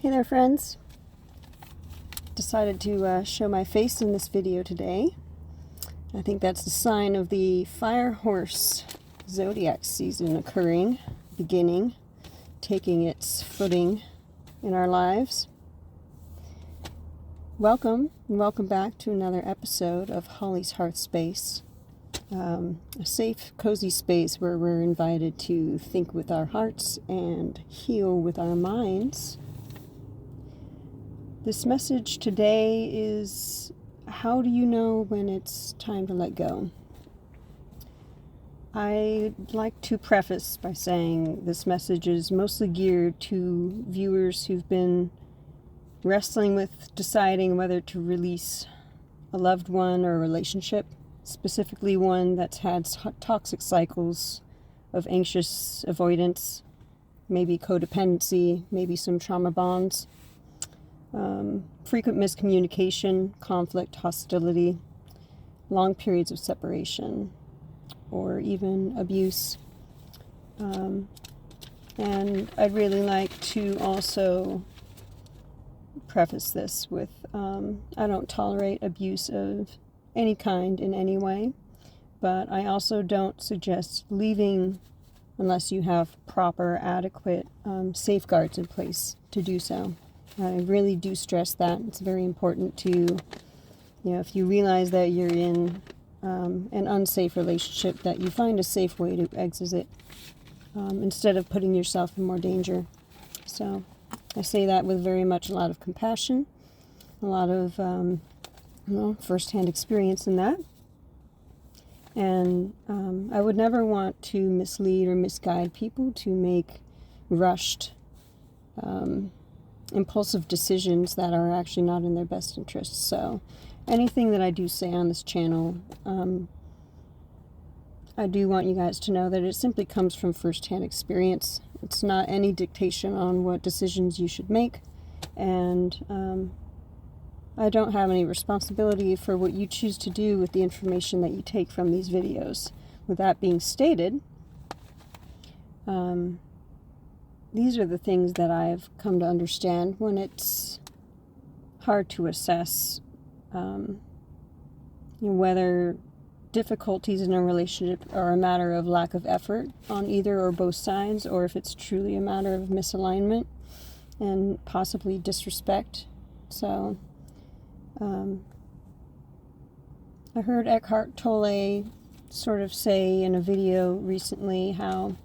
Hey there, friends. Decided to show my face in this video today. I think that's the sign of the fire horse zodiac season beginning, taking its footing in our lives. Welcome, and welcome back to another episode of Holly's Hearth Space. A safe, cozy space where we're invited to think with our hearts and heal with our minds. This message today is, how do you know when it's time to let go? I'd like to preface by saying this message is mostly geared to viewers who've been wrestling with deciding whether to release a loved one or a relationship, specifically one that's had toxic cycles of anxious avoidance, maybe codependency, maybe some trauma bonds. Frequent miscommunication, conflict, hostility, long periods of separation, or even abuse. And I'd really like to also preface this with, I don't tolerate abuse of any kind in any way, but I also don't suggest leaving unless you have proper, adequate safeguards in place to do so. I really do stress that. It's very important to, if you realize that you're in an unsafe relationship, that you find a safe way to exit it instead of putting yourself in more danger. So I say that with very much a lot of compassion, a lot of first-hand experience in that. And I would never want to mislead or misguide people to make rushed impulsive decisions that are actually not in their best interests. So anything that I do say on this channel, I do want you guys to know that it simply comes from first-hand experience. It's not any dictation on what decisions you should make, and I don't have any responsibility for what you choose to do with the information that you take from these videos. With that being stated, these are the things that I've come to understand when it's hard to assess whether difficulties in a relationship are a matter of lack of effort on either or both sides, or if it's truly a matter of misalignment and possibly disrespect. So I heard Eckhart Tolle sort of say in a video recently how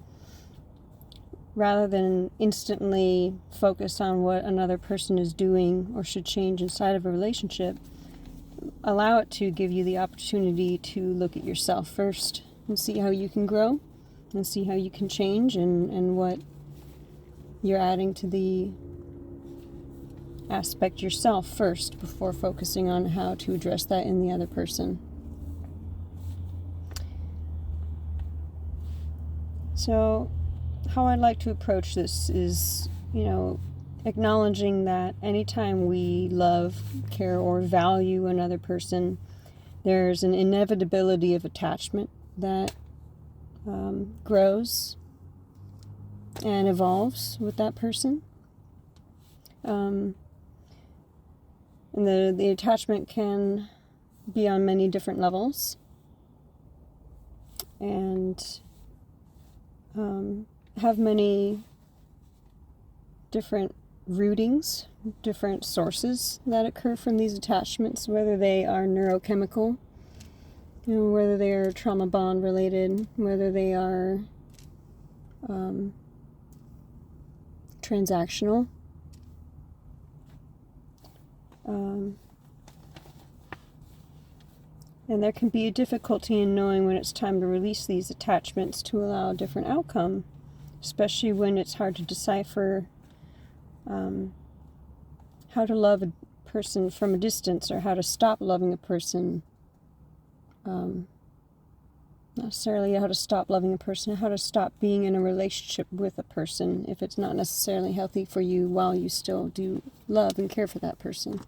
rather than instantly focus on what another person is doing or should change inside of a relationship, allow it to give you the opportunity to look at yourself first and see how you can grow and see how you can change and what you're adding to the aspect yourself first before focusing on how to address that in the other person. So how I'd like to approach this is, acknowledging that anytime we love, care, or value another person, there's an inevitability of attachment that grows and evolves with that person. And the attachment can be on many different levels and have many different rootings, different sources that occur from these attachments, whether they are neurochemical, whether they are trauma bond related, whether they are transactional. And there can be a difficulty in knowing when it's time to release these attachments to allow a different outcome, especially when it's hard to decipher how to love a person from a distance, or how to stop loving a person. Not necessarily how to stop loving a person, how to stop being in a relationship with a person if it's not necessarily healthy for you while you still do love and care for that person.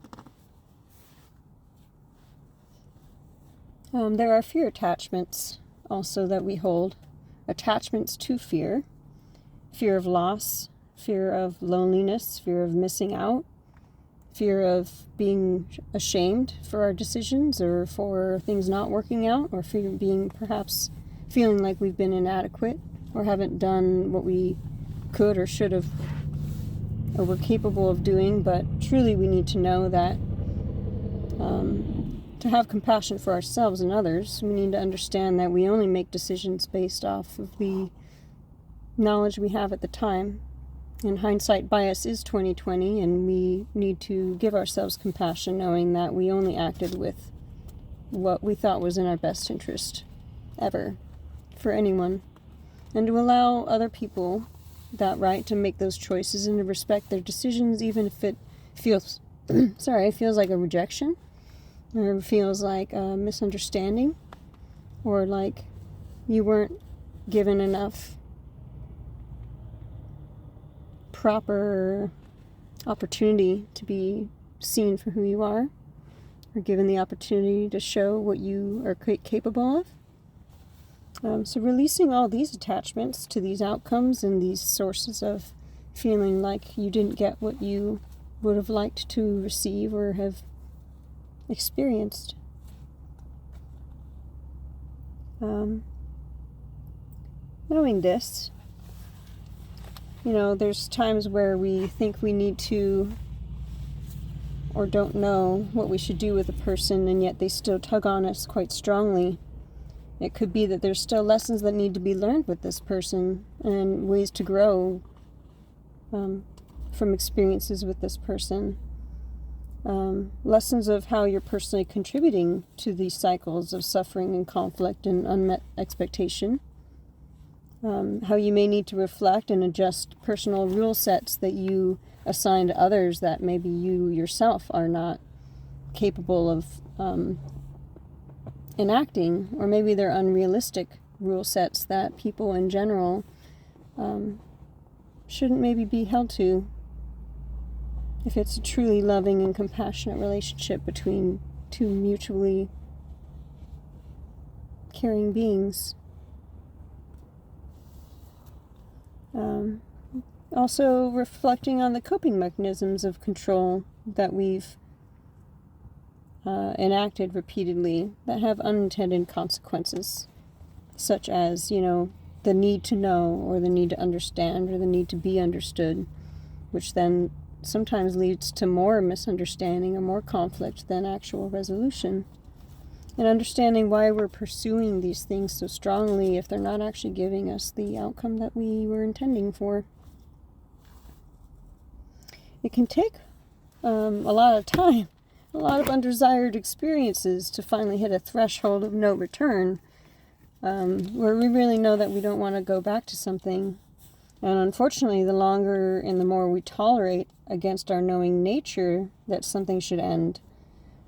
There are fear attachments also that we hold. Attachments to fear. Fear of loss, fear of loneliness, fear of missing out, fear of being ashamed for our decisions or for things not working out, or fear of being perhaps feeling like we've been inadequate or haven't done what we could or should have or were capable of doing. But truly we need to know that to have compassion for ourselves and others, we need to understand that we only make decisions based off of the knowledge we have at the time. And hindsight bias is 20/20, and we need to give ourselves compassion, knowing that we only acted with what we thought was in our best interest ever for anyone, and to allow other people that right to make those choices and to respect their decisions, even if it feels feels like a rejection, or feels like a misunderstanding, or like you weren't given enough proper opportunity to be seen for who you are, or given the opportunity to show what you are capable of. So releasing all these attachments to these outcomes and these sources of feeling like you didn't get what you would have liked to receive or have experienced. Knowing this, there's times where we think we need to or don't know what we should do with a person, and yet they still tug on us quite strongly. It could be that there's still lessons that need to be learned with this person and ways to grow from experiences with this person. Lessons of how you're personally contributing to these cycles of suffering and conflict and unmet expectation. How you may need to reflect and adjust personal rule sets that you assign to others that maybe you yourself are not capable of enacting, or maybe they're unrealistic rule sets that people in general shouldn't maybe be held to if it's a truly loving and compassionate relationship between two mutually caring beings. Also reflecting on the coping mechanisms of control that we've enacted repeatedly that have unintended consequences, such as, the need to know, or the need to understand, or the need to be understood, which then sometimes leads to more misunderstanding or more conflict than actual resolution. And understanding why we're pursuing these things so strongly if they're not actually giving us the outcome that we were intending for. It can take a lot of time, a lot of undesired experiences to finally hit a threshold of no return, where we really know that we don't want to go back to something. And unfortunately, the longer and the more we tolerate against our knowing nature that something should end,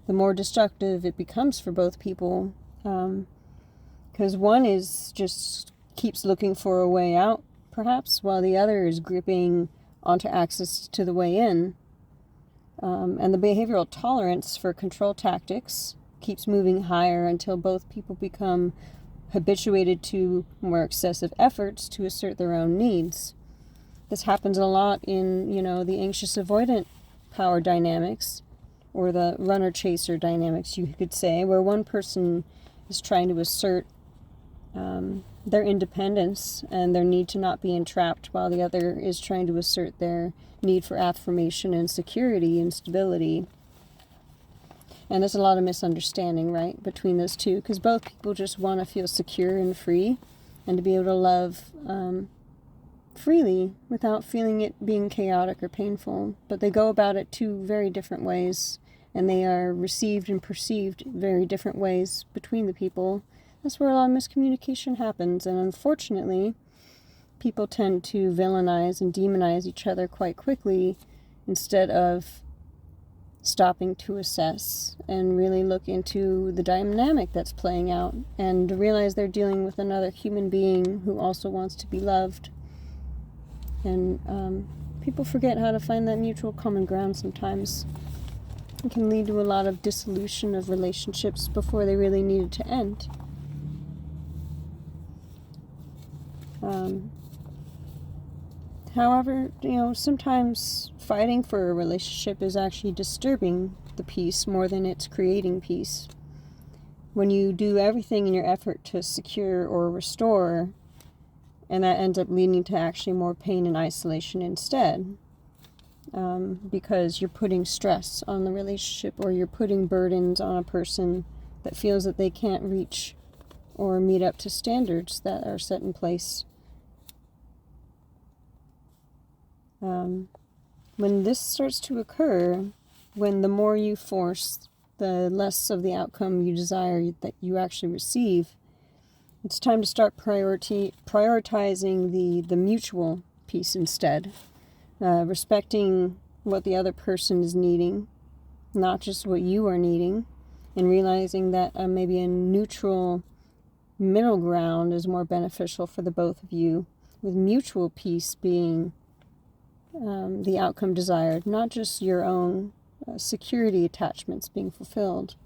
the more destructive it becomes for both people. Because one is just keeps looking for a way out, perhaps, while the other is gripping onto access to the way in. And the behavioral tolerance for control tactics keeps moving higher until both people become habituated to more excessive efforts to assert their own needs. This happens a lot in, the anxious avoidant power dynamics, or the runner-chaser dynamics, you could say, where one person is trying to assert their independence and their need to not be entrapped, while the other is trying to assert their need for affirmation and security and stability. And there's a lot of misunderstanding, right, between those two, because both people just want to feel secure and free and to be able to love freely without feeling it being chaotic or painful. But they go about it two very different ways, and they are received and perceived very different ways between the people. That's where a lot of miscommunication happens, and unfortunately, people tend to villainize and demonize each other quite quickly instead of stopping to assess and really look into the dynamic that's playing out and to realize they're dealing with another human being who also wants to be loved. And people forget how to find that mutual common ground sometimes. It can lead to a lot of dissolution of relationships before they really needed to end. However, sometimes fighting for a relationship is actually disturbing the peace more than it's creating peace. When you do everything in your effort to secure or restore, and that ends up leading to actually more pain and isolation instead, because you're putting stress on the relationship, or you're putting burdens on a person that feels that they can't reach or meet up to standards that are set in place. When this starts to occur, when the more you force, the less of the outcome you desire that you actually receive, it's time to start prioritizing the mutual peace instead. Respecting what the other person is needing, not just what you are needing, and realizing that maybe a neutral middle ground is more beneficial for the both of you, with mutual peace being the outcome desired, not just your own security attachments being fulfilled.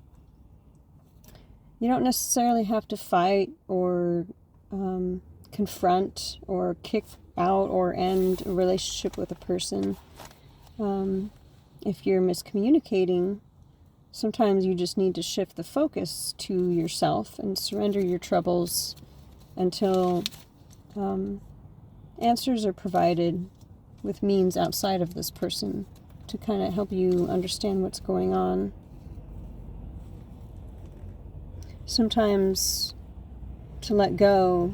You don't necessarily have to fight or confront or kick out or end a relationship with a person. If you're miscommunicating, sometimes you just need to shift the focus to yourself and surrender your troubles until answers are provided with means outside of this person to kind of help you understand what's going on. Sometimes to let go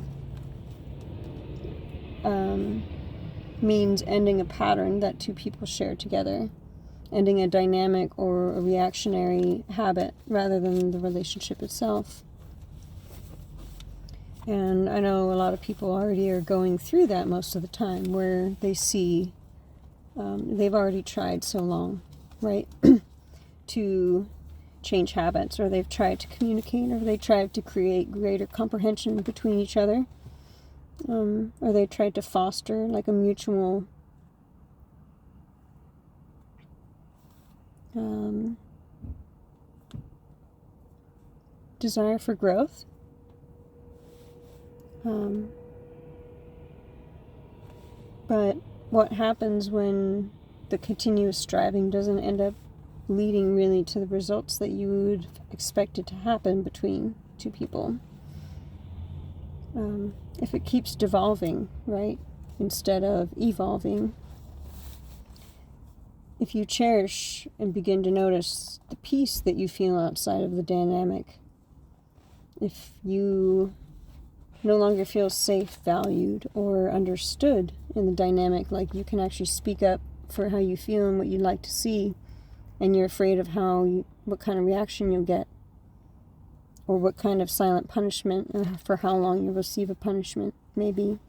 means ending a pattern that two people share together, ending a dynamic or a reactionary habit rather than the relationship itself. And I know a lot of people already are going through that most of the time, where they see they've already tried so long, right, to change habits, or they've tried to communicate, or they tried to create greater comprehension between each other, or they tried to foster like a mutual desire for growth. But what happens when the continuous striving doesn't end up leading really to the results that you would expect it to happen between two people? If it keeps devolving, right, instead of evolving. If you cherish and begin to notice the peace that you feel outside of the dynamic, if you no longer feel safe, valued, or understood in the dynamic, like you can actually speak up for how you feel and what you'd like to see, and you're afraid of what kind of reaction you'll get, or what kind of silent punishment, or for how long you'll receive a punishment, maybe.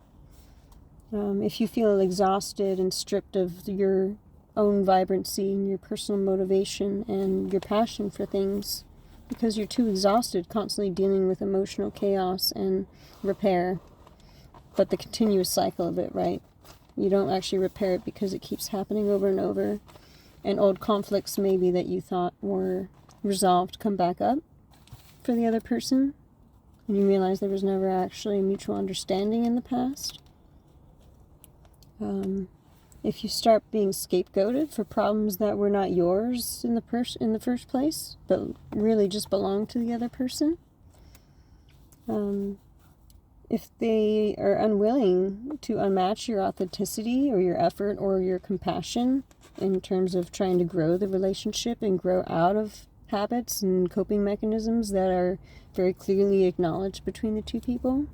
If you feel exhausted and stripped of your own vibrancy and your personal motivation and your passion for things, because you're too exhausted constantly dealing with emotional chaos and repair, but the continuous cycle of it, right? You don't actually repair it because it keeps happening over and over, and old conflicts maybe that you thought were resolved come back up for the other person, and you realize there was never actually a mutual understanding in the past. If you start being scapegoated for problems that were not yours in the first place, but really just belong to the other person, if they are unwilling to unmatch your authenticity or your effort or your compassion in terms of trying to grow the relationship and grow out of habits and coping mechanisms that are very clearly acknowledged between the two people,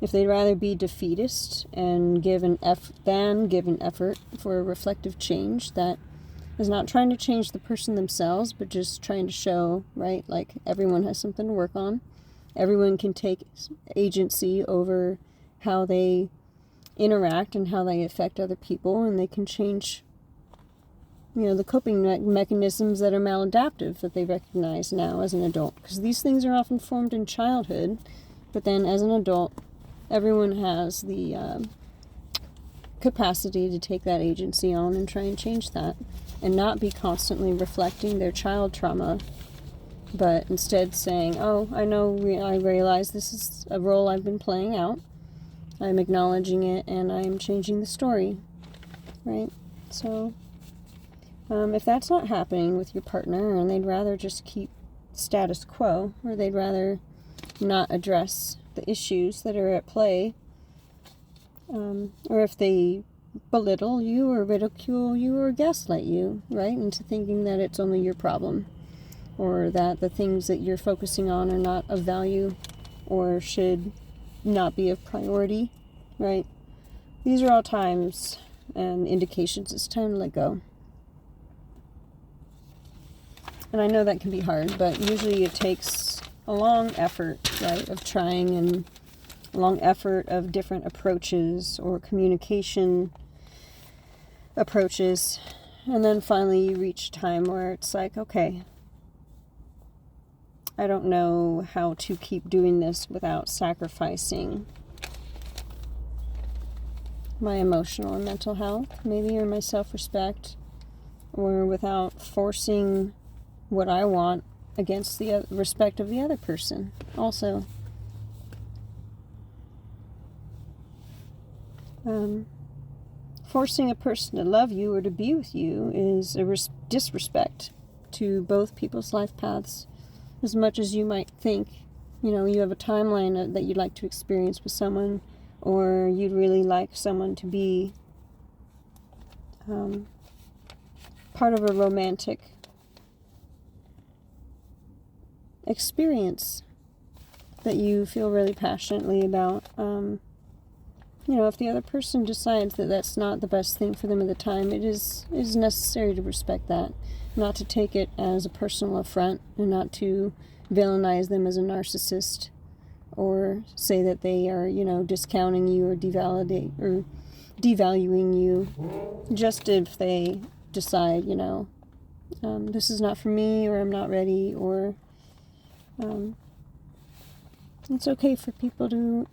if they'd rather be defeatist and give an effort for a reflective change that is not trying to change the person themselves, but just trying to show, right, like everyone has something to work on. Everyone can take agency over how they interact and how they affect other people, and they can change, the coping mechanisms that are maladaptive that they recognize now as an adult. Because these things are often formed in childhood, but then as an adult, everyone has the capacity to take that agency on and try and change that, and not be constantly reflecting their child trauma, but instead saying, oh, I realize this is a role I've been playing out. I'm acknowledging it, and I'm changing the story. right? So if that's not happening with your partner and they'd rather just keep status quo, or they'd rather not address the issues that are at play, or if they belittle you or ridicule you or gaslight you, right, into thinking that it's only your problem, or that the things that you're focusing on are not of value or should not be of priority, right? These are all times and indications it's time to let go. And I know that can be hard, but usually it takes a long effort, right, of trying, and a long effort of different approaches or communication approaches. And then finally you reach a time where it's like, okay, I don't know how to keep doing this without sacrificing my emotional and mental health, maybe, or my self-respect, or without forcing what I want against the respect of the other person also. Forcing a person to love you or to be with you is a disrespect to both people's life paths. As much as you might think, you know, you have a timeline that you'd like to experience with someone, or you'd really like someone to be part of a romantic experience that you feel really passionately about. You know, if the other person decides that that's not the best thing for them at the time, it is necessary to respect that, not to take it as a personal affront, and not to villainize them as a narcissist, or say that they are, you know, discounting you or devaluing you, just if they decide, you know, this is not for me, or I'm not ready, or it's okay for people to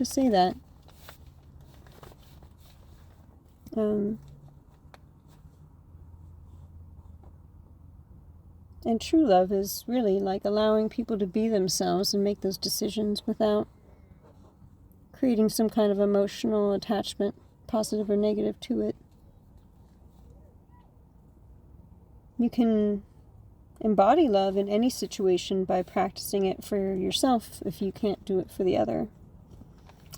say that. And true love is really like allowing people to be themselves and make those decisions without creating some kind of emotional attachment, positive or negative, to it. You can embody love in any situation by practicing it for yourself if you can't do it for the other.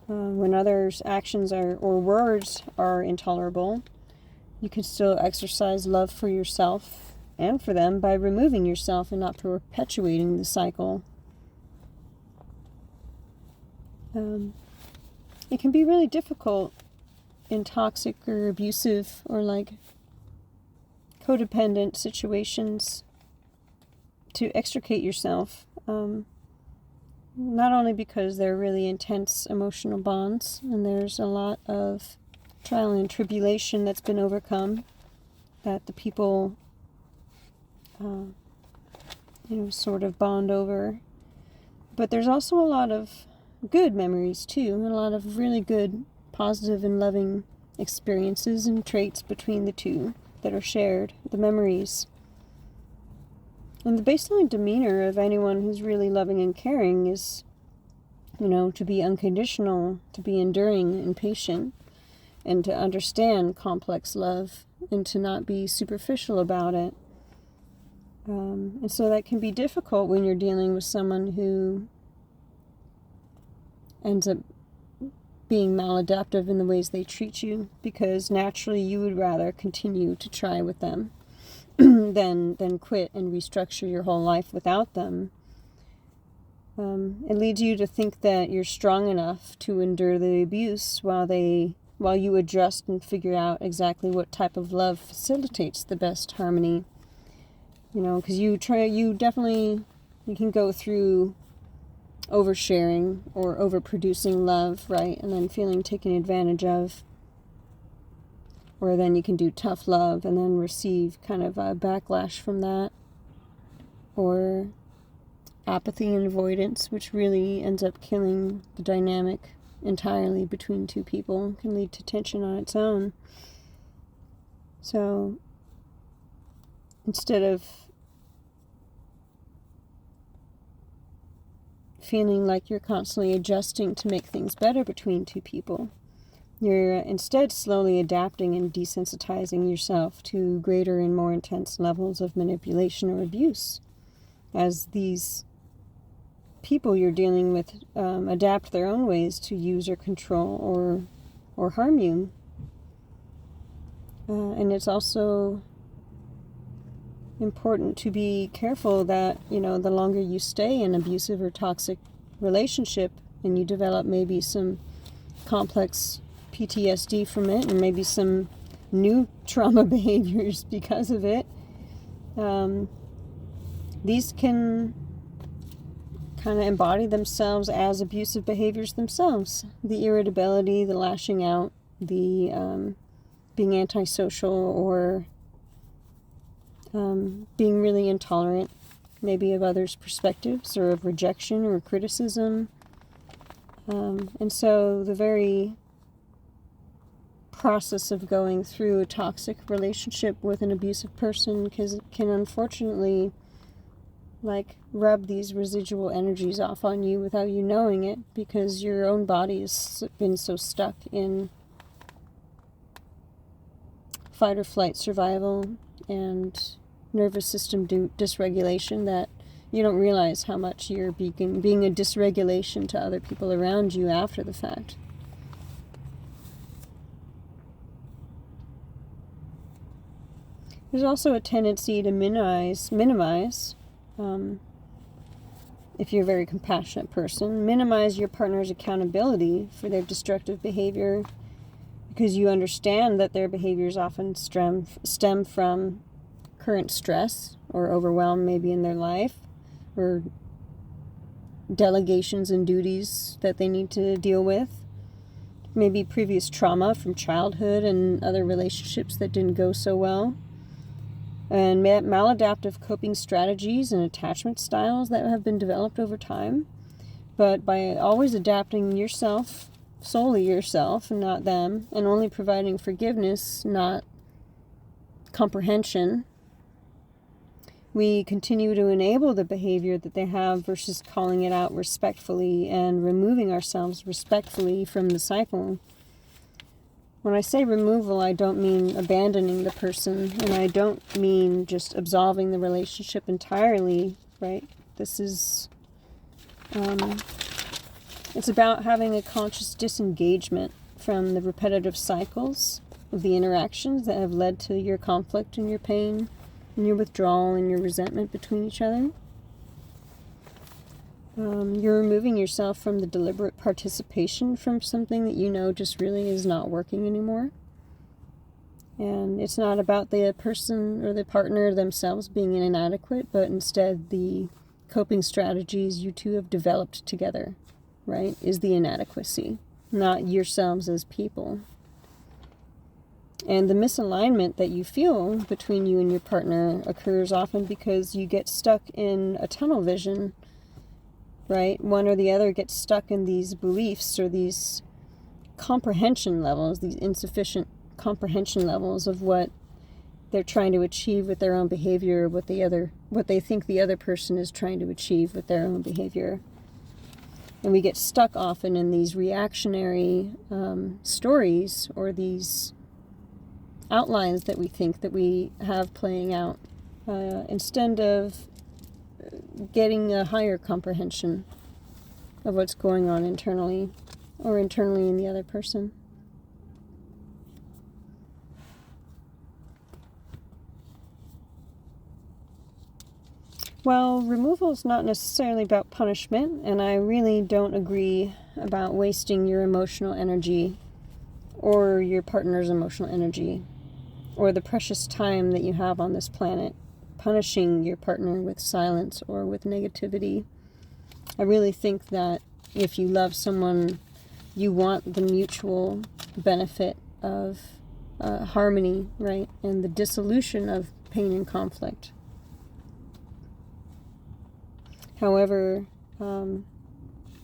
When others' actions or words are intolerable, you can still exercise love for yourself and for them by removing yourself and not perpetuating the cycle. It can be really difficult in toxic or abusive or like codependent situations to extricate yourself. Not only because they're really intense emotional bonds, and there's a lot of trial and tribulation that's been overcome, that the people, sort of bond over. But there's also a lot of good memories too, and a lot of really good, positive and loving experiences and traits between the two that are shared, the memories. And the baseline demeanor of anyone who's really loving and caring is, to be unconditional, to be enduring and patient, and to understand complex love, and to not be superficial about it. And so that can be difficult when you're dealing with someone who ends up being maladaptive in the ways they treat you, because naturally you would rather continue to try with them than quit and restructure your whole life without them. It leads you to think that you're strong enough to endure the abuse while you adjust and figure out exactly what type of love facilitates the best harmony. Because you can go through oversharing or overproducing love, right, and then feeling taken advantage of. Or then you can do tough love and then receive kind of a backlash from that. Or apathy and avoidance, which really ends up killing the dynamic entirely between two people, can lead to tension on its own. So instead of feeling like you're constantly adjusting to make things better between two people, You're instead slowly adapting and desensitizing yourself to greater and more intense levels of manipulation or abuse as these people you're dealing with adapt their own ways to use or control or harm you. And it's also important to be careful that, the longer you stay in abusive or toxic relationship and you develop maybe some complex PTSD from it, or maybe some new trauma behaviors because of it, these can kind of embody themselves as abusive behaviors themselves. The irritability, the lashing out, the being antisocial, or being really intolerant, maybe of others' perspectives, or of rejection or criticism. And so the very process of going through a toxic relationship with an abusive person can unfortunately rub these residual energies off on you without you knowing it, because your own body has been so stuck in fight or flight survival and nervous system dysregulation that you don't realize how much you're being a dysregulation to other people around you after the fact. There's also a tendency to minimize, if you're a very compassionate person, minimize your partner's accountability for their destructive behavior, because you understand that their behaviors often stem from current stress or overwhelm maybe in their life, or delegations and duties that they need to deal with, maybe previous trauma from childhood and other relationships that didn't go so well, and maladaptive coping strategies and attachment styles that have been developed over time. But by always adapting yourself, solely yourself and not them, and only providing forgiveness, not comprehension, we continue to enable the behavior that they have versus calling it out respectfully and removing ourselves respectfully from the cycle. When I say removal, I don't mean abandoning the person, and I don't mean just absolving the relationship entirely, right? This is, it's about having a conscious disengagement from the repetitive cycles of the interactions that have led to your conflict and your pain and your withdrawal and your resentment between each other. You're removing yourself from the deliberate participation from something that you know just really is not working anymore. And it's not about the person or the partner themselves being inadequate, but instead the coping strategies you two have developed together, right, is the inadequacy, not yourselves as people. And the misalignment that you feel between you and your partner occurs often because you get stuck in a tunnel vision, right? One or the other gets stuck in these beliefs or these comprehension levels, these insufficient comprehension levels of what they're trying to achieve with their own behavior, what they think the other person is trying to achieve with their own behavior. And we get stuck often in these reactionary stories, or these outlines that we think that we have playing out, instead of getting a higher comprehension of what's going on internally, or internally in the other person. Well, removal is not necessarily about punishment, and I really don't agree about wasting your emotional energy or your partner's emotional energy or the precious time that you have on this planet punishing your partner with silence or with negativity. I really think that if you love someone, you want the mutual benefit of harmony, right, and the dissolution of pain and conflict. However,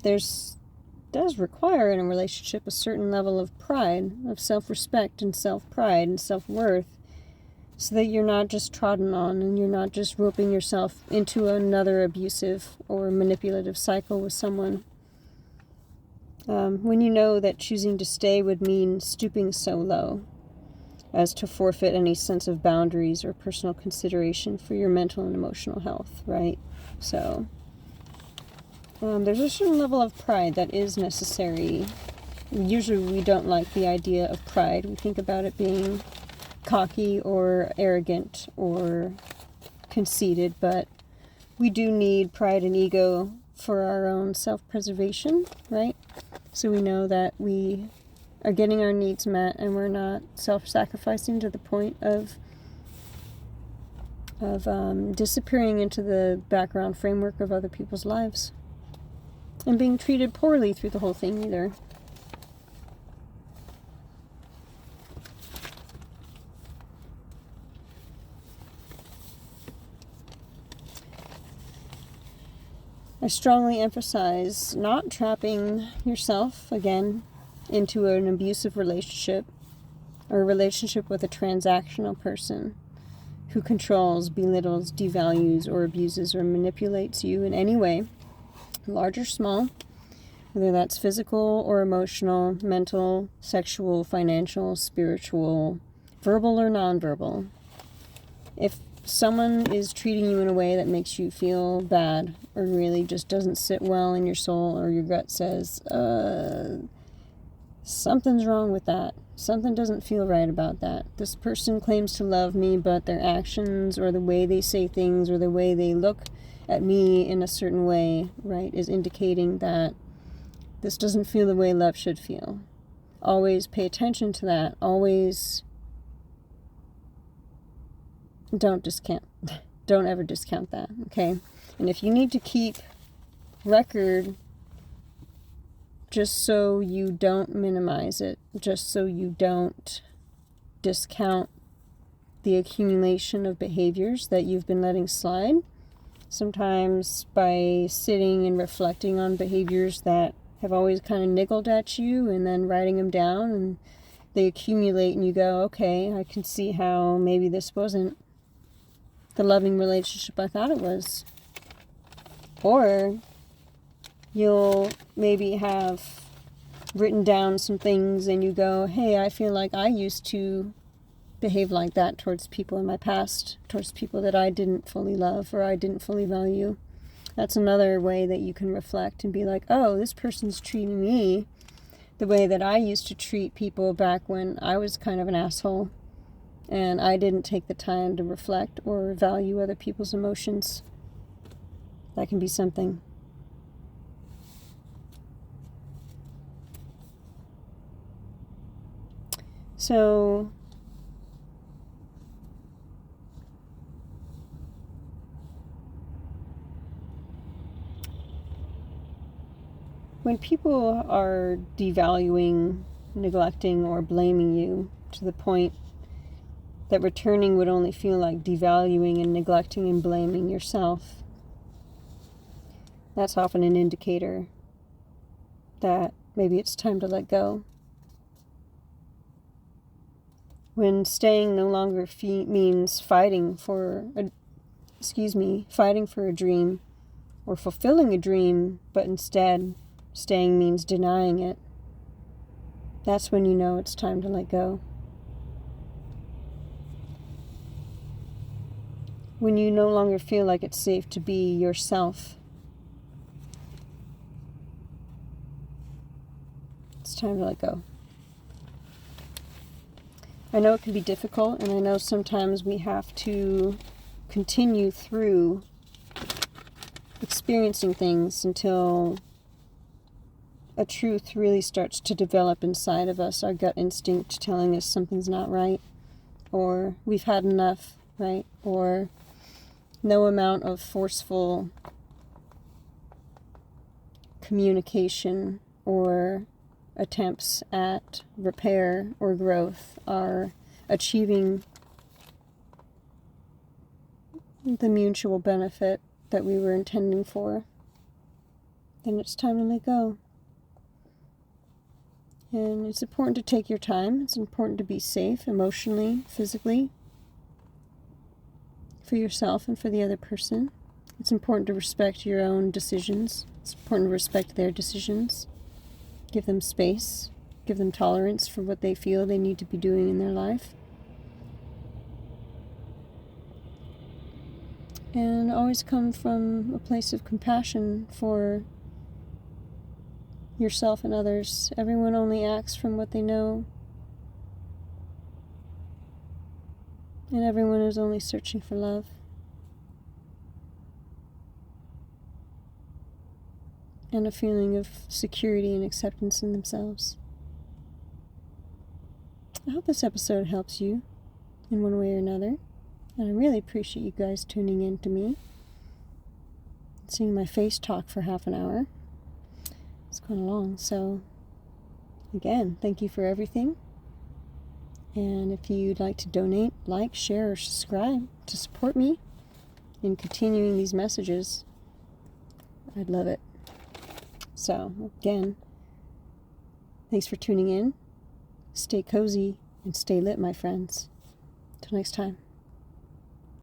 does require in a relationship a certain level of pride, of self-respect and self-pride and self-worth, so that you're not just trodden on and you're not just roping yourself into another abusive or manipulative cycle with someone. When you know that choosing to stay would mean stooping so low as to forfeit any sense of boundaries or personal consideration for your mental and emotional health, right? So there's a certain level of pride that is necessary. Usually we don't like the idea of pride. We think about it being cocky or arrogant or conceited, but we do need pride and ego for our own self-preservation, right? So we know that we are getting our needs met and we're not self-sacrificing to the point of disappearing into the background framework of other people's lives and being treated poorly through the whole thing either. I strongly emphasize not trapping yourself, again, into an abusive relationship or a relationship with a transactional person who controls, belittles, devalues, or abuses or manipulates you in any way, large or small, whether that's physical or emotional, mental, sexual, financial, spiritual, verbal or nonverbal. If someone is treating you in a way that makes you feel bad or really just doesn't sit well in your soul, or your gut says, something's wrong with that. Something doesn't feel right about that. This person claims to love me, but their actions or the way they say things or the way they look at me in a certain way, right, is indicating that this doesn't feel the way love should feel. Always pay attention to that. Always don't ever discount that, okay? And if you need to keep record just so you don't minimize it, just so you don't discount the accumulation of behaviors that you've been letting slide, sometimes by sitting and reflecting on behaviors that have always kind of niggled at you and then writing them down, and they accumulate and you go, okay, I can see how maybe this wasn't the loving relationship I thought it was. Or you'll maybe have written down some things and you go, hey, I feel like I used to behave like that towards people in my past, towards people that I didn't fully love or I didn't fully value. That's another way that you can reflect and be like, oh, this person's treating me the way that I used to treat people back when I was kind of an asshole and I didn't take the time to reflect or value other people's emotions. That can be something. So when people are devaluing, neglecting, or blaming you to the point that returning would only feel like devaluing and neglecting and blaming yourself, that's often an indicator that maybe it's time to let go. When staying no longer means fighting for a dream or fulfilling a dream, but instead staying means denying it, that's when you know it's time to let go. When you no longer feel like it's safe to be yourself, it's time to let go. I know it can be difficult, and I know sometimes we have to continue through experiencing things until a truth really starts to develop inside of us, our gut instinct telling us something's not right, or we've had enough, right? Or no amount of forceful communication or attempts at repair or growth are achieving the mutual benefit that we were intending for, then it's time to let go. And it's important to take your time. It's important to be safe emotionally, physically, for yourself and for the other person. It's important to respect your own decisions. It's important to respect their decisions. Give them space. Give them tolerance for what they feel they need to be doing in their life. And always come from a place of compassion for yourself and others. Everyone only acts from what they know. And everyone is only searching for love. And a feeling of security and acceptance in themselves. I hope this episode helps you in one way or another. And I really appreciate you guys tuning in to me. Seeing my face talk for half an hour. It's kind of long. So, again, thank you for everything. And if you'd like to donate, like, share, or subscribe to support me in continuing these messages, I'd love it. So, again, thanks for tuning in. Stay cozy and stay lit, my friends. Till next time.